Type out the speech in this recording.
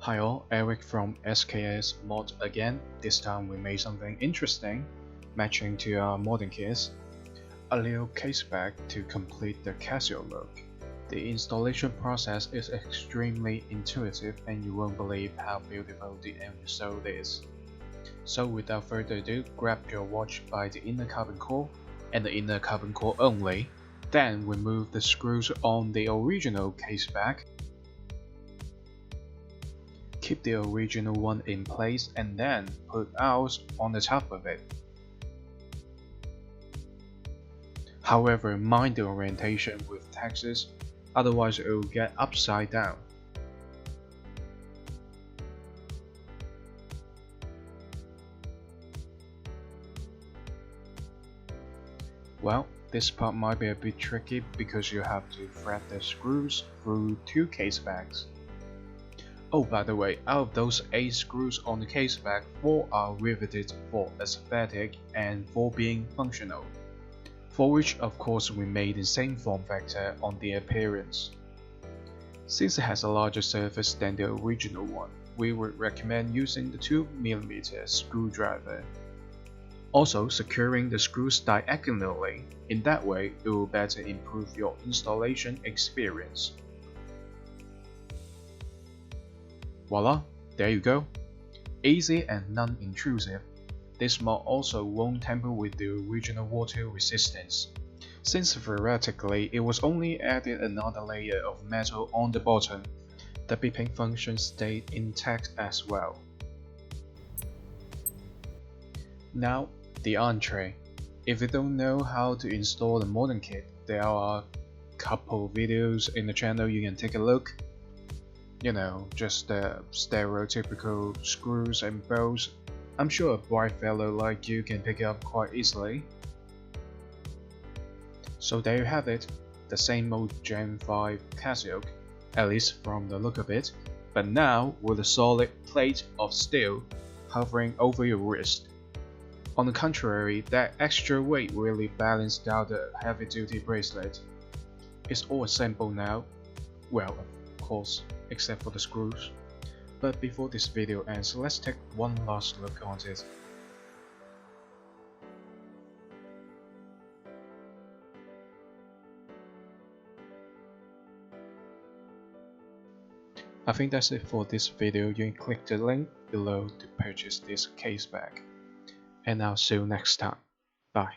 Hi all, Eric from SKXMOD again. This time we made something interesting, matching to our modern kits. A little caseback to complete the Casioak look. The installation process is extremely intuitive and you won't believe how beautiful the end result is. So without further ado, grab your watch by the inner carbon core and the inner carbon core only. Then remove the screws on the original caseback. Keep the original one in place and then put ours on the top of it. However, mind the orientation with textures, otherwise it will get upside down. Well, this part might be a bit tricky because you have to thread the screws through two casebacks. Oh, by the way, out of those 8 screws on the caseback, 4 are riveted for aesthetic and 4 being functional, for which of course we made the same form factor on the appearance. Since it has a larger surface than the original one, we would recommend using the 2mm screwdriver. Also, securing the screws diagonally, in that way it will better improve your installation experience. Voila, there you go. Easy and non-intrusive. This mod also won't tamper with the original water resistance, since theoretically it was only added another layer of metal on the bottom. The beeping function stayed intact as well. Now, the entree. If you don't know how to install the modern kit, there are a couple videos in the channel you can take a look. You know, just the stereotypical screws and bolts. I'm sure a bright fellow like you can pick it up quite easily. So there you have it, the same old Gen 5 Casioak, at least from the look of it, but now with a solid plate of steel hovering over your wrist. On the contrary, that extra weight really balanced out the heavy-duty bracelet. It's all assembled now. Well, of course, except for the screws. But before this video ends, let's take one last look on it. I think that's it for this video. You can click the link below to purchase this caseback. And I'll see you next time. Bye.